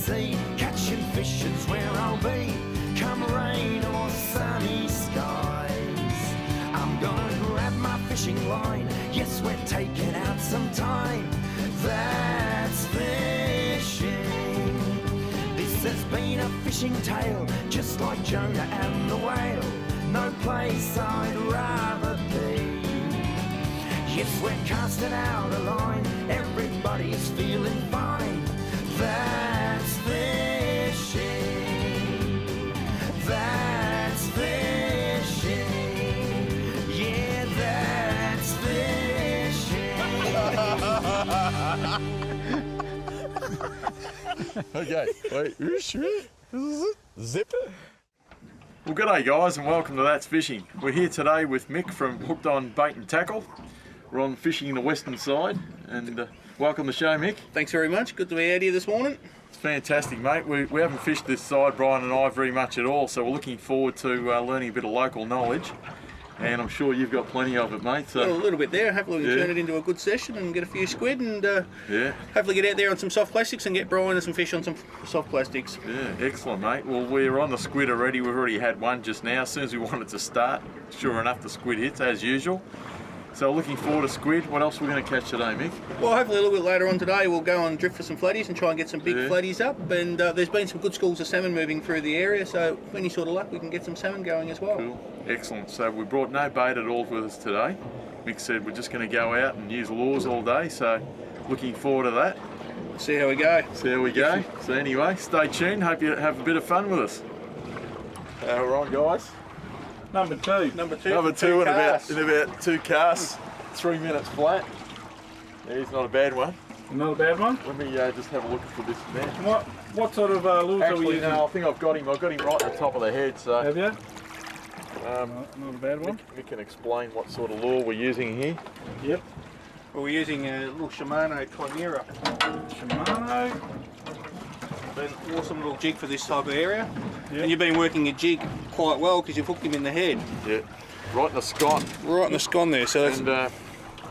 sea. Catching fish is where I'll be, come rain or sunny skies. I'm gonna grab my fishing line, yes, we're taking out some time. That's fishing. This has been a fishing tale, just like Jonah and the whale. No place I'd rather be. Yes, we're casting out a line, everybody's feeling fine. That's fishing. That's fishing. Yeah, that's fishing. Okay, wait. Zip it. Well, g'day guys, and welcome to That's Fishing. We're here today with Mick from Hooked On Bait and Tackle. We're on fishing in the western side, and welcome to the show, Mick. Thanks very much. Good to be out here this morning. It's fantastic, mate. We haven't fished this side, Brian and I, very much at all, so we're looking forward to learning a bit of local knowledge. And I'm sure you've got plenty of it, mate. So Got a little bit there. Hopefully we can turn it into a good session and get a few squid and hopefully get out there on some soft plastics and get Brian and some fish on some soft plastics. Yeah, excellent, mate. Well, we're on the squid already. We've already had one just now. As soon as we wanted to start, sure enough, the squid hits as usual. So looking forward to squid. What else are we going to catch today, Mick? Well, hopefully a little bit later on today we'll go and drift for some flatties and try and get some big flatties up. And there's been some good schools of salmon moving through the area, so with any sort of luck we can get some salmon going as well. Cool, excellent. So we brought no bait at all with us today. Mick said we're just going to go out and use lures all day, so looking forward to that. See how we go. See how we go. So anyway, stay tuned. Hope you have a bit of fun with us. We're on, guys. Number two Number two in about 2 casts, 3 minutes flat. There's not a bad one. Not a bad one. Let me just have a look for this man. What sort of lures are we Actually, using? no, I think I've got him right at the top of the head. So Have you? Not a bad one. Mick can explain what sort of lure we're using here. Yep. Well, we're using a little Shimano Chimera. Shimano. An awesome little jig for this type of area. Yep. And you've been working your jig quite well because you've hooked him in the head. Yeah, right in the scon. Right in the scon there. So that's And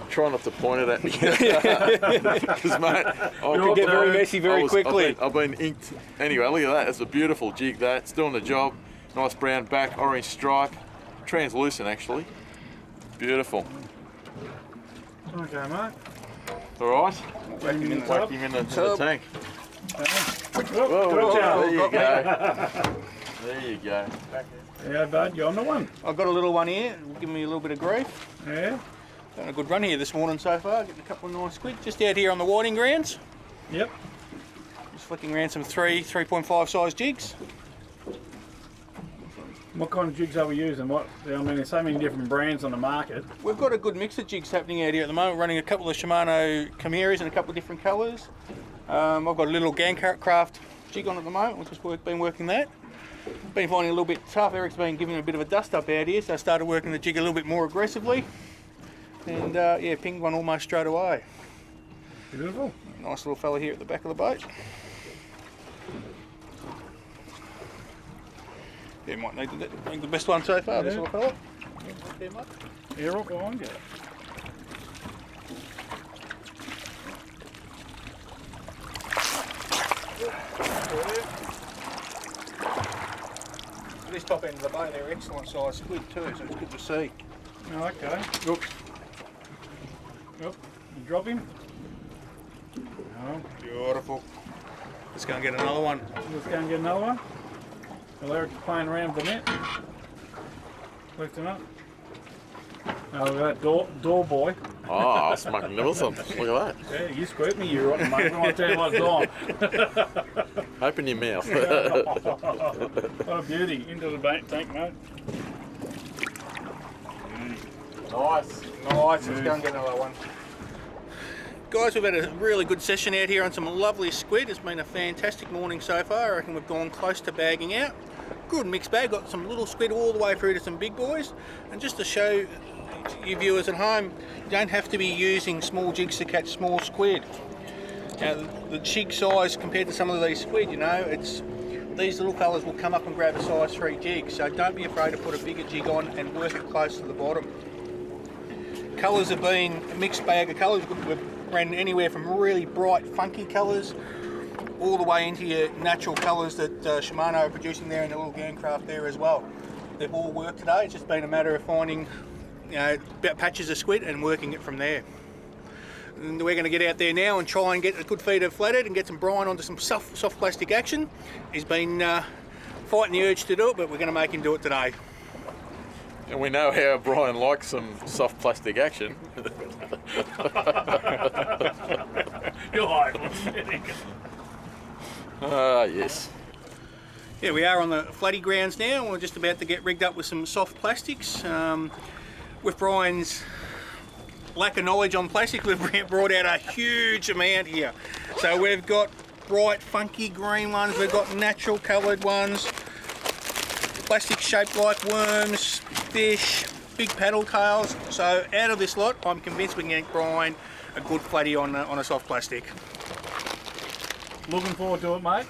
try not to point it at me. Because, mate, I could get very messy very quickly. I've been inked. Anyway, look at that. It's a beautiful jig, that. It's doing the job. Nice brown back, orange stripe. Translucent, actually. Beautiful. Okay, mate. All right. whack him in the Whack him in the tank. Whoa, gotcha. There you go. There you go. Yeah, bud, you're on the one. I've got a little one here. Give me a little bit of grief. Yeah. Done a good run here this morning so far. Getting a couple of nice squid. Just out here on the whiting grounds. Yep. Just flicking around some 3.5 size jigs. What kind of jigs are we using? I mean, there's so many different brands on the market. We've got a good mix of jigs happening out here at the moment. Running a couple of Shimano Chimeras in a couple of different colours. I've got a little Gancraft jig on at the moment. We've just been working that. Been finding it a little bit tough. Eric's been giving it a bit of a dust up out here, so I started working the jig a little bit more aggressively. And yeah, pinged one almost straight away. Beautiful. Nice little fella here at the back of the boat. Yeah, might need the best one so far, this little fella. Yeah, mate. Yeah, right behind you. This top end of the boat, they're excellent size squid too, so it's good to see. Oh, okay. Oops. Yep. You drop him. Oh, Beautiful. Let's go and get another one. let's go and get another one. Well, Eric's playing around with the net. Lift him up. Oh, look at that door boy. Oh, that's magnificent. Look at that. Yeah, you squirt me, you're right, mate. I tell you what it's on. Open your mouth. What a beauty. Into the bank tank, mate. Nice. Nice, let's go and get another one. Guys, we've had a really good session out here on some lovely squid. It's been a fantastic morning so far. I reckon we've gone close to bagging out. Good mixed bag, got some little squid all the way through to some big boys. And just to show you viewers at home, you don't have to be using small jigs to catch small squid. Now, the jig size compared to some of these squid, you know, these little fellas will come up and grab a size 3 jig, so don't be afraid to put a bigger jig on and work it close to the bottom. Colours have been a mixed bag of colours. We've ran anywhere from really bright, funky colours all the way into your natural colours that Shimano are producing there in the little Gurncraft there as well. They've all worked today. It's just been a matter of finding, you know, patches of squid and working it from there. And we're going to get out there now and try and get a good feed of flathead and get some brine onto some soft plastic action. He's been fighting the urge to do it, but we're going to make him do it today. And we know how Brian likes some soft plastic action. You're right. Yes. Yeah, we are on the flatty grounds now. We're just about to get rigged up with some soft plastics. With Brian's lack of knowledge on plastic, we've brought out a huge amount here. So we've got bright, funky green ones, we've got natural coloured ones, plastic shaped like worms, fish, big paddle tails. So out of this lot, I'm convinced we can get Brian a good flatty on a soft plastic. Looking forward to it, mate.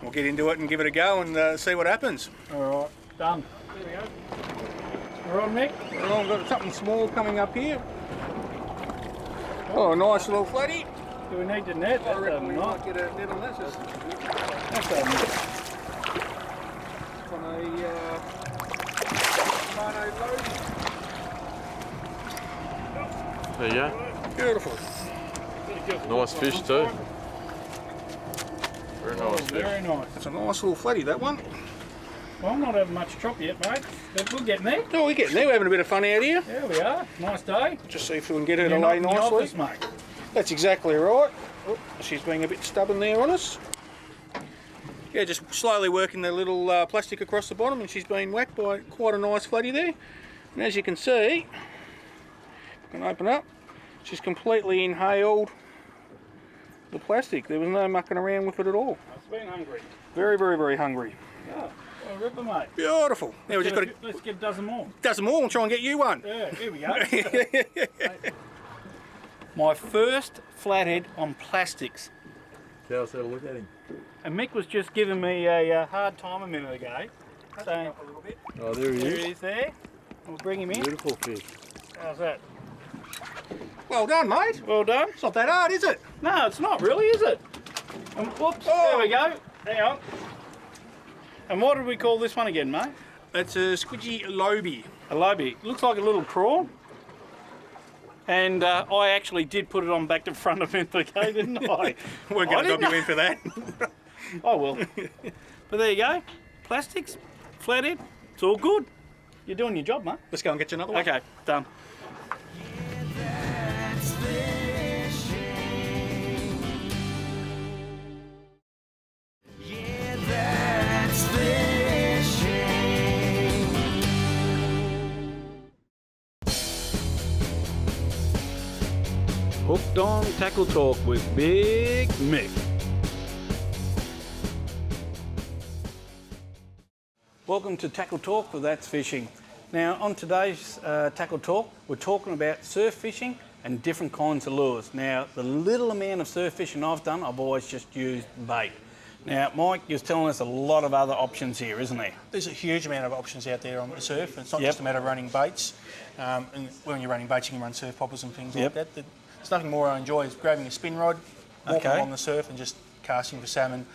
We'll get into it and give it a go and see what happens. All right, done. There we go. All right, Mick. Well, I've got something small coming up here. Oh, a nice little flatty. Do we need the net? I That's reckon we not. might get a net on this. It's That's on a Shimano load. There you go. Beautiful. Nice fish too. Very nice fish. Very nice. That's a nice little flatty, that one. Well, I'm not having much chop yet, mate. But we're getting there. Oh, we're getting there. We're having a bit of fun out here. There we are. Nice day. Just see if we can get her to You're lay not in the nicely. office, mate. That's exactly right. Oh, she's being a bit stubborn there on us. Yeah, just slowly working the little plastic across the bottom, and she's been whacked by quite a nice flatty there. And as you can see, I can open up, she's completely inhaled the plastic. There was no mucking around with it at all. It's been hungry. Very, very, very hungry. Oh, well, ripper, mate. Beautiful. Now we've just got to Let's get a dozen more. dozen more and try and get you one. Yeah, here we go. My first flathead on plastics. How's that look at him? And Mick was just giving me a hard time a minute ago. Saying, A little bit. Oh, there he there is. he is there. We'll bring him in. Beautiful fish. How's that? Well done, mate. Well done. It's not that hard, is it? No, it's not really, is it? Whoops, there we go. Hang on. And what did we call this one again, mate? It's a squidgy lobie. A lobie. Looks like a little prawn. And I actually did put it on back to front a minute ago, didn't I? We're going to didn't dob you in for that. Oh well. But there you go. Plastics, flathead, it's all good. You're doing your job, mate. Let's go and get you another one. Okay, done. That's fishing. Yeah, that's fishing. Hooked on Tackle Talk with Big Mick. Welcome to Tackle Talk with That's Fishing. Now on today's Tackle Talk, we're talking about surf fishing and different kinds of lures. Now the little amount of surf fishing I've done, I've always just used bait. Now Mike is telling us a lot of other options here, isn't he? There's a huge amount of options out there on the surf. It's not Yep. just a matter of running baits. And when you're running baits, you can run surf poppers and things Yep. like that. There's nothing more I enjoy is grabbing a spin rod, walking Okay. along the surf and just casting for salmon.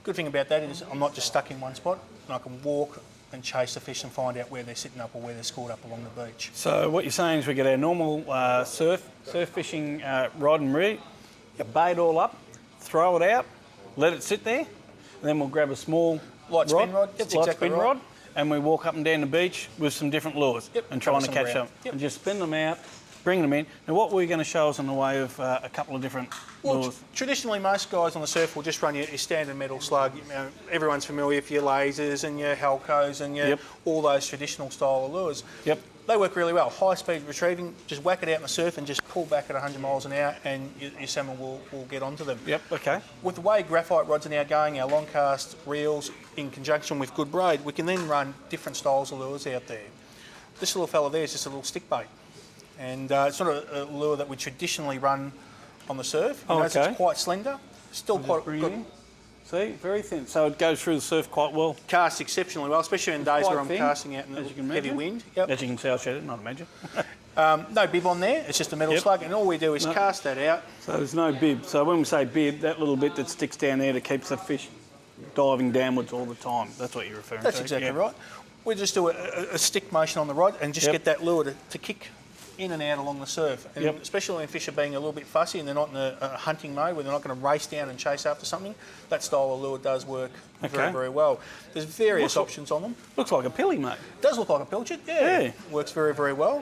Good thing about that is I'm not just stuck in one spot, and I can walk and chase the fish and find out where they're sitting up or where they're schooled up along the beach. So what you're saying is we get our normal surf fishing rod and rig, bait all up, throw it out, let it sit there, and then we'll grab a small Light spin rod, that's light exactly spin right. rod, and we walk up and down the beach with some different lures Yep, and trying to some catch around. them Yep. and just spin them out, bring them in. Now what were you going to show us in the way of a couple of different Well, lures? traditionally, most guys on the surf will just run your standard metal slug. You know, everyone's familiar with your lasers and your Halcos and your, Yep. all those traditional style of lures. Yep. They work really well. High speed retrieving, just whack it out in the surf and just pull back at 100 miles an hour and your salmon will get onto them. Yep, okay. With the way graphite rods are now going, our long cast reels in conjunction with good braid, we can then run different styles of lures out there. This little fella there is just a little stick bait. And it's not a lure that we traditionally run on the surf. You notice okay. it's quite slender, still quite Bring it good. in. See, very thin. So it goes through the surf quite well. Casts exceptionally well, especially in days Quite where I'm thin, casting out in as you can heavy imagine. wind. Yep. As you can see, I'll show it, not imagine. No bib on there, it's just a metal slug, and all we do is cast that out. So there's no bib. So when we say bib, that little bit that sticks down there that keeps the fish diving downwards all the time. That's what you're referring to. That's exactly right. We just do a stick motion on the rod and just get that lure to kick in and out along the surf. And especially when fish are being a little bit fussy and they're not in a hunting mode where they're not going to race down and chase after something, that style of lure does work very, very well. There's various options on them. Looks like a pilly, mate. It does look like a pilchard, yeah. Works very, very well.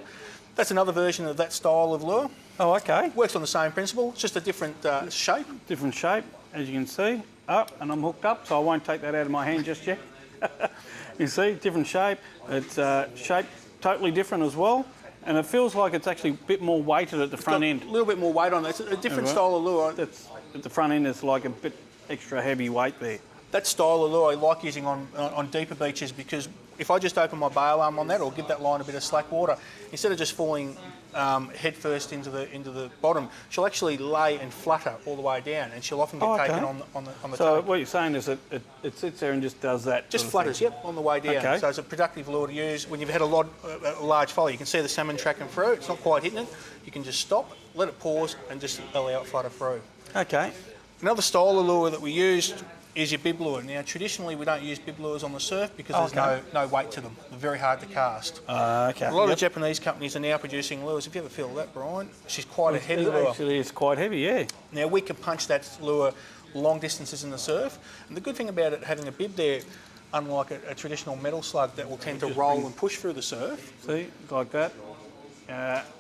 That's another version of that style of lure. Oh, okay. Works on the same principle, it's just a different shape. Different shape, as you can see. Up, and I'm hooked up, so I won't take that out of my hand just yet. You see, different shape. It's shaped totally different as well. And it feels like it's actually a bit more weighted at the front end. A little bit more weight on it. It's a different style of lure. That's, at the front end, it's like a bit extra heavy weight there. That style of lure I like using on deeper beaches because if I just open my bail arm on that or give that line a bit of slack water, instead of just falling head first into the bottom, she'll actually lay and flutter all the way down, and she'll often get taken on the So tail. what you're saying is that it sits there and just does that? Just flutters, on the way down. Okay. So it's a productive lure to use when you've had a large follow. You can see the salmon tracking through. It's not quite hitting it. You can just stop, let it pause, and just allow it flutter through. Okay. Another style of lure that we used is your bib lure. Now, traditionally, we don't use bib lures on the surf because there's no weight to them. They're very hard to cast. Okay. A lot of Japanese companies are now producing lures. If you ever feel that, Brian, she's quite a heavy lure. Actually, it's quite heavy, yeah. Now, we can punch that lure long distances in the surf. And the good thing about it having a bib there, unlike a traditional metal slug that will tend to roll and push through the surf. See, like that.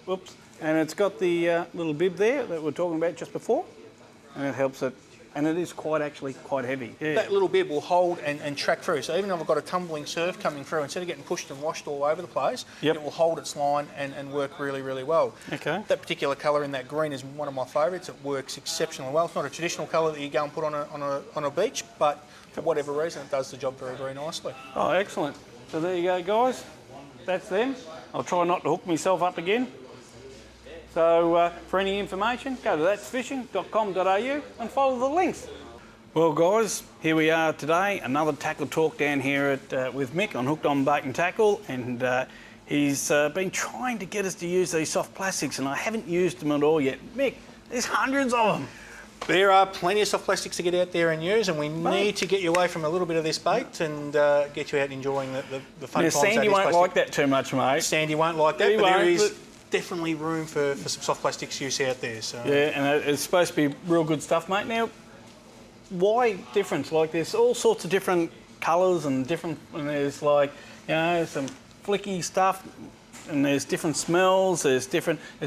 Whoops. And it's got the little bib there that we were talking about just before. And it helps it. And it is quite heavy. Yeah. That little bib will hold and track through. So even if I've got a tumbling surf coming through, instead of getting pushed and washed all over the place, it will hold its line and work really, really well. Okay. That particular colour in that green is one of my favourites. It works exceptionally well. It's not a traditional colour that you go and put on a beach, but for whatever reason, it does the job very, very nicely. Oh, excellent. So there you go, guys. That's them. I'll try not to hook myself up again. So for any information, go to thatsfishing.com.au and follow the links. Well, guys, here we are today, another tackle talk down here with Mick on Hooked on Bait and Tackle, and he's been trying to get us to use these soft plastics, and I haven't used them at all yet. Mick, there's hundreds of them. There are plenty of soft plastics to get out there and use, and we need to get you away from a little bit of this bait and get you out enjoying the fun times. Sandy won't like that too much, mate. Sandy won't like that, but there is definitely room for some soft plastics use out there. So. Yeah, and it's supposed to be real good stuff, mate. Now, why difference? Like, there's all sorts of different colours and there's like, you know, some flicky stuff, and there's different smells, it's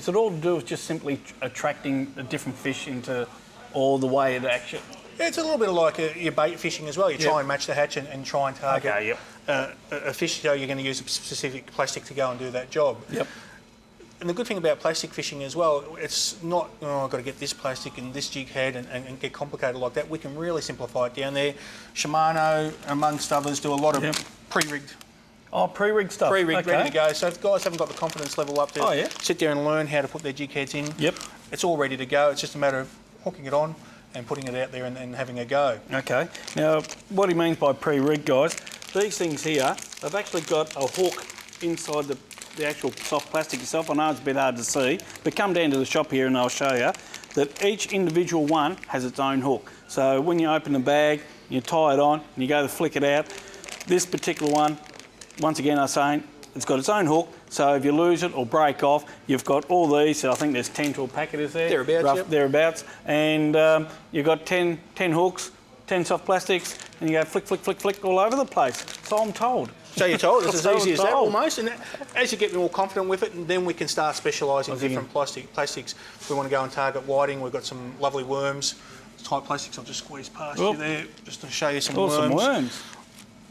all to do with just simply attracting a different fish into all the way it actually. Yeah, it's a little bit like your bait fishing as well. You try and match the hatch and try and target a fish, so you're going to use a specific plastic to go and do that job. Yep. And the good thing about plastic fishing as well, it's not, I've got to get this plastic and this jig head and get complicated like that. We can really simplify it down there. Shimano, amongst others, do a lot of pre-rigged. Oh, pre-rigged stuff. Pre-rigged, ready to go. So if guys haven't got the confidence level up to sit there and learn how to put their jig heads in, it's all ready to go. It's just a matter of hooking it on and putting it out there and having a go. Okay. Now, what he means by pre-rigged, guys, these things here, they've actually got a hook inside the actual soft plastic itself. I know it's a bit hard to see, but come down to the shop here and I'll show you that each individual one has its own hook. So when you open the bag, you tie it on and you go to flick it out. This particular one, once again I'm saying, it's got its own hook, so if you lose it or break off, you've got all these. So I think there's 10 to a packet, is there? Thereabouts, Thereabouts. And you've got 10 hooks, 10 soft plastics, and you go flick, flick, flick, flick all over the place. So I'm told. So you're told, it's as easy as that almost. And as you get more confident with it, and then we can start specialising in different plastics. If we want to go and target whiting, we've got some lovely worms type plastics. I'll just squeeze past you there just to show you some worms. Some worms.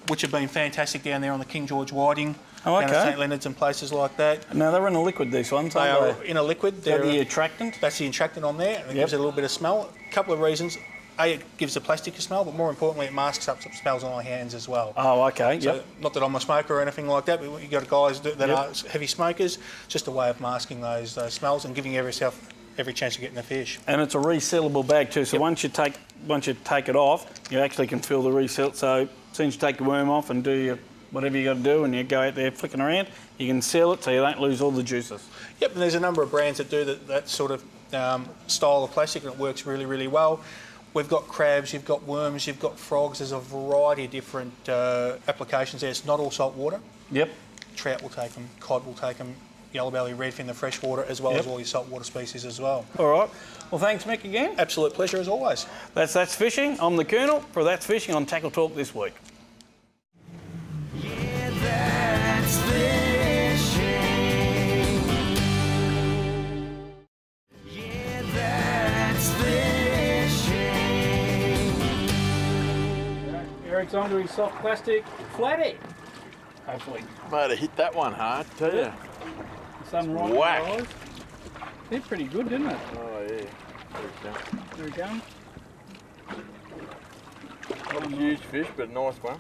Which have been fantastic down there on the King George whiting. Oh, okay. Down at St Leonard's and places like that. Now they're in a liquid, these ones, They aren't are in a liquid. They're the attractant? That's the attractant on there. And it gives it a little bit of smell. A couple of reasons. A, it gives the plastic a smell, but more importantly, it masks up some smells on our hands as well. Oh, okay. So, not that I'm a smoker or anything like that, but you've got guys that are heavy smokers. Just a way of masking those smells and giving yourself every chance of getting a fish. And it's a resealable bag too. So once you take it off, you actually can fill the reseal. So as soon as you take the worm off and do your whatever you got to do, and you go out there flicking around, you can seal it so you don't lose all the juices. Yep, and there's a number of brands that do that sort of style of plastic, and it works really, really well. We've got crabs, you've got worms, you've got frogs. There's a variety of different applications there. It's not all salt water. Yep. Trout will take them, cod will take them, yellow belly, redfin, the freshwater, as well as all your saltwater species as well. All right. Well, thanks, Mick, again. Absolute pleasure as always. That's Fishing. I'm the Colonel for That's Fishing on Tackle Talk this week. Yeah, that's fishing. Yeah, that's fishing. Eric's onto his soft plastic flathead, hopefully. Mate, I hit that one hard, tell you. Sun right Whack. in the eyes. Did pretty good, didn't it? Oh, yeah. There we go. Not a huge fish, but a nice one.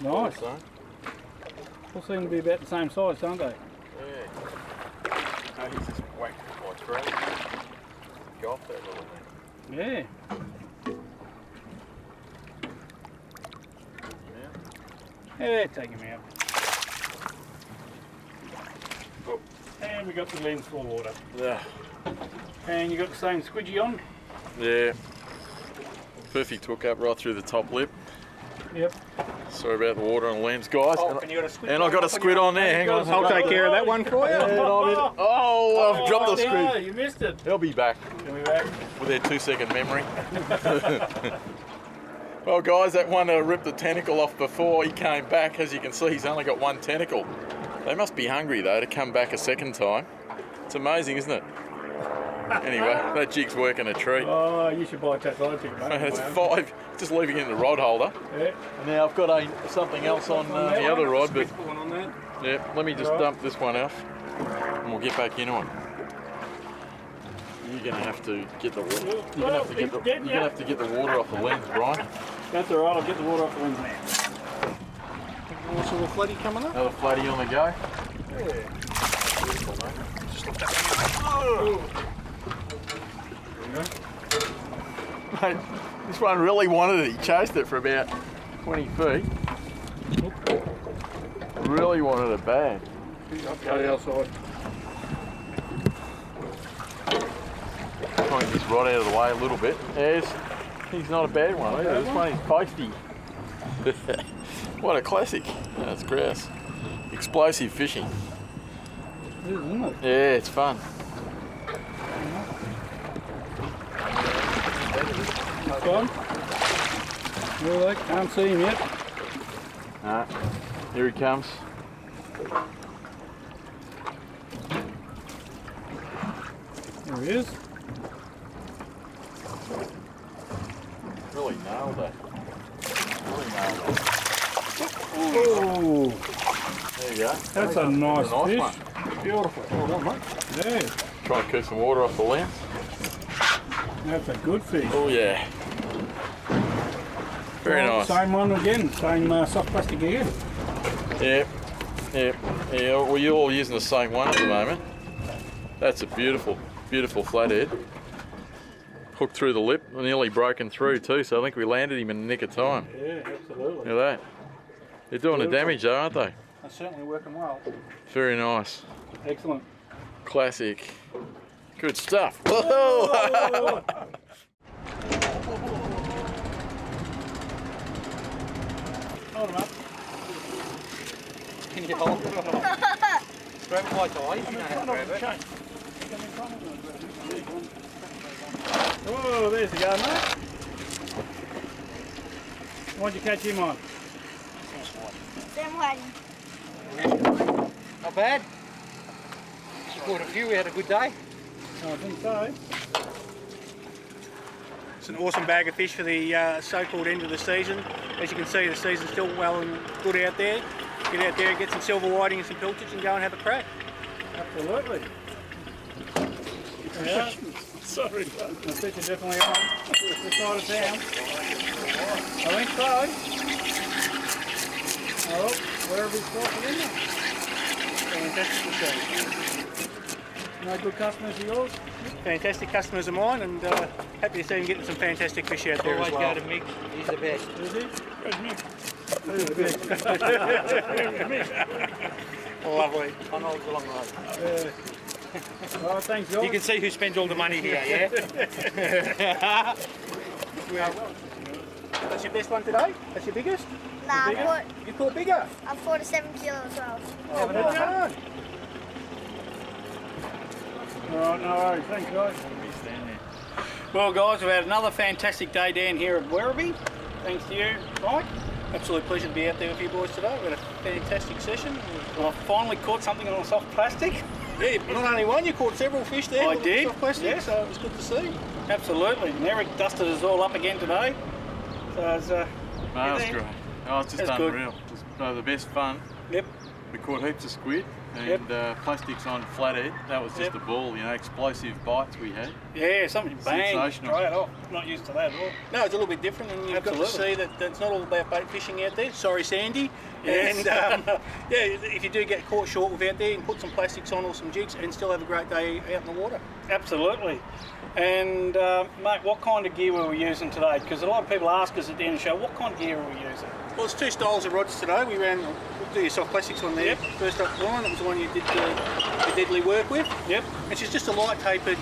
Nice. So. All seem to be about the same size, don't they? Yeah. Oh, he's just whacked my throat. Go off that little thing. Yeah. Yeah, take him out. And we got the lens full of water. Yeah. And you got the same squidgy on? Yeah. Perfect hook up right through the top lip. Yep. Sorry about the water on the lens, guys. Oh, and you got a squid. And I got a squid on there, hang on. I'll take care of that one for you. Oh, I've dropped the No, squid. you missed it. He'll be back Can we back? with their 2-second memory. Well, guys, that one ripped the tentacle off before he came back. As you can see, he's only got one tentacle. They must be hungry, though, to come back a second time. It's amazing, isn't it? Anyway, that jig's working a treat. Oh, you should buy a tackle jig, mate. It's 5, just leaving it in the rod holder. Yeah. And now I've got something else on the other rod, but On that. yeah, let me just dump this one off, and we'll get back into it. You're gonna have to get the water. You're gonna have to get the water off the lens, Brian. That's all right. I'll get the water off the lens now. Also a floodie coming up. Another flatty on the go. Mate, this one really wanted it. He chased it for about 20 feet. Really wanted it bad. Go the other side. Trying to get this rod out of the way a little bit. He's not a bad one either. This one is feisty. What a classic. That's grouse. Explosive fishing. It is, isn't it? Yeah, it's fun. Fun. Well, I can't see him yet. Here he comes. There he is. Really nailed that. Really nailed that. Oh, There you go. that's a nice fish. one. Beautiful. Well done, mate. Yeah, Try and keep some water off the lens. that's a good fish. Oh yeah. Very nice. Same one again. Same soft plastic again. Yeah. Well, you're all using the same one at the moment. That's a beautiful, beautiful flathead. Hooked through the lip, nearly broken through too, so I think we landed him in the nick of time. Yeah, absolutely. Look at that. They're doing the damage though, aren't they? That's certainly working well. Very nice. Excellent. Classic. Good stuff. Whoa! Hold him up. Can you hold it? Grab it like eyes, you know how to grab it. Oh, there's the guy, mate. Why'd you catch him on? Sam Whiting. Not bad. She caught a few, we had a good day. I think so. It's an awesome bag of fish for the so-called end of the season. As you can see, the season's still well and good out there. Get out there, get some silver whiting and some pilchards and go and have a crack. Absolutely. Yeah. Sorry, the fish are definitely on this side of town. I think so. Oh, wherever he's caught it in there. Fantastic to see. No good customers of yours? Fantastic customers of mine, and happy to see him getting some fantastic fish out there as well. Always go to Mick, he's the best. Is he? Where's Mick? Lovely. I know it's a long road. Oh, thanks, guys. You can see who spends all the money here, yeah? That's your best one today? That's your biggest? Nah, You caught bigger? I'm 47 kilos as well. Oh, well done. All right, no worries. Thanks, guys. Well, guys, we've had another fantastic day down here at Werribee. Thanks to you, Mike. Absolute pleasure to be out there with you boys today. We've had a fantastic session. Well, I finally caught something on a soft plastic. Yeah, not only one, you caught several fish there. I with did, soft plastic, yes. so it was good to see. Absolutely. And Eric dusted us all up again today. So it was, No, that was there. great. Oh, it's just That's good. unreal. Just the best fun. Yep. We caught heaps of squid and Yep. plastics on flathead. That was just Yep. a ball, you know, explosive bites we had. Yeah, something bang, Sensational. straight off. Not used to that at all. No, it's a little bit different, and you've got to Absolutely. see that it's not all about bait fishing out there. Sorry, Sandy. Yes. And yeah, if you do get caught short with out there, you can put some plastics on or some jigs and still have a great day out in the water. Absolutely. And mate, what kind of gear were we using today? Because a lot of people ask us at the end of the show, what kind of gear were we using? Well, it's two styles of rods today. We'll do your soft plastics on there. Yep. First up the line, that was the one you did the deadly work with. Yep. Which is just a light tapered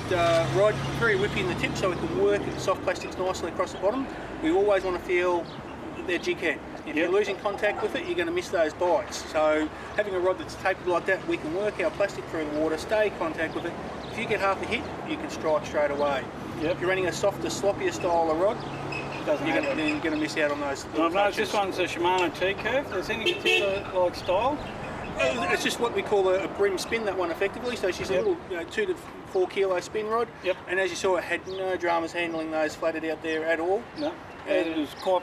rod, very whippy in the tip, so we can work the soft plastics nicely across the bottom. We always want to feel their jig head. If you're losing contact with it, you're going to miss those bites. So having a rod that's tapered like that, we can work our plastic through the water, stay in contact with it. If you get half a hit, you can strike straight away. Yep. If you're running a softer, sloppier style of rod, Doesn't you're matter. going to miss out on those. And I've noticed this one's a Shimano T-curve. Is there any particular like style? It's just what we call a brim spin, that one effectively. So she's Yep. a little 2 to 4 kilo spin rod. Yep. And as you saw, it had no dramas handling those flatted out there at all. No. And it was quite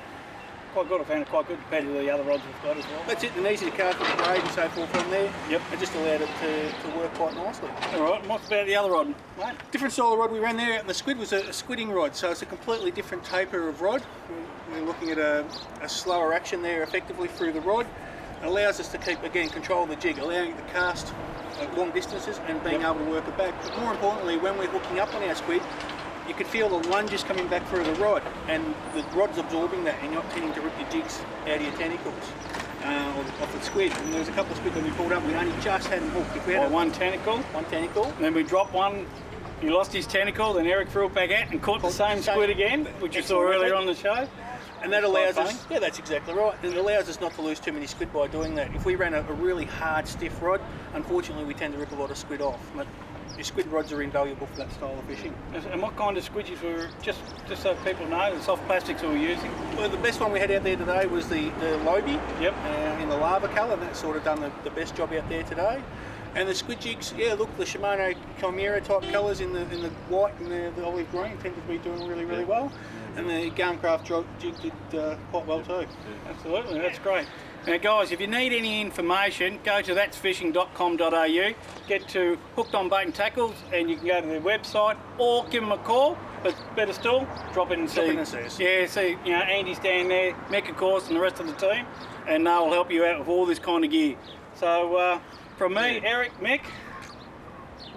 good. I found it quite good compared to the other rods we've got as well. That's it, and easy to cast with the braid and so forth from there. Yep. It just allowed it to work quite nicely. All right. And what's about the other rod, mate? Different style of rod we ran there out in the squid was a squidding rod, so it's a completely different taper of rod. We're looking at a slower action there effectively through the rod. It allows us to keep, again, control of the jig, allowing it to cast at long distances and being able to work it back. But more importantly, when we're hooking up on our squid, you can feel the lunges coming back through the rod, and the rod's absorbing that, and you're not tending to rip your jigs out of your tentacles or off the squid. And there was a couple of squid that we pulled up, we only just had them hooked. If we had One tentacle. one tentacle, And then we dropped one. He lost his tentacle. Then Eric threw it back out and caught the same squid again, which you saw Excellent. earlier on the show. and that allows Quite us, yeah, that's exactly right. And it allows us not to lose too many squid by doing that. If we ran a really hard, stiff rod, unfortunately we tend to rip a lot of squid off. But your squid rods are invaluable for that style of fishing. And what kind of squidges were, just so people know, the soft plastics we were using? Well, the best one we had out there today was the Lobe Yep. in the lava colour. That's sort of done the best job out there today. And the squid jigs, yeah, look, the Shimano Chimera type colours in the white and the olive green tend to be doing really well. And the Garmcraft jig did quite well too. Absolutely, that's great. Now guys, if you need any information, go to that'sfishing.com.au, get to Hooked on Bait and Tackles, and you can go to their website or give them a call, but better still, drop in and see. Drop in and see us. Yeah, see, you know, Andy's down there, Mick of course, and the rest of the team, and they'll help you out with all this kind of gear. So from me, Eric, Mick,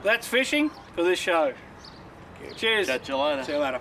that's fishing for this show. Cheers. Catch you later. See you later.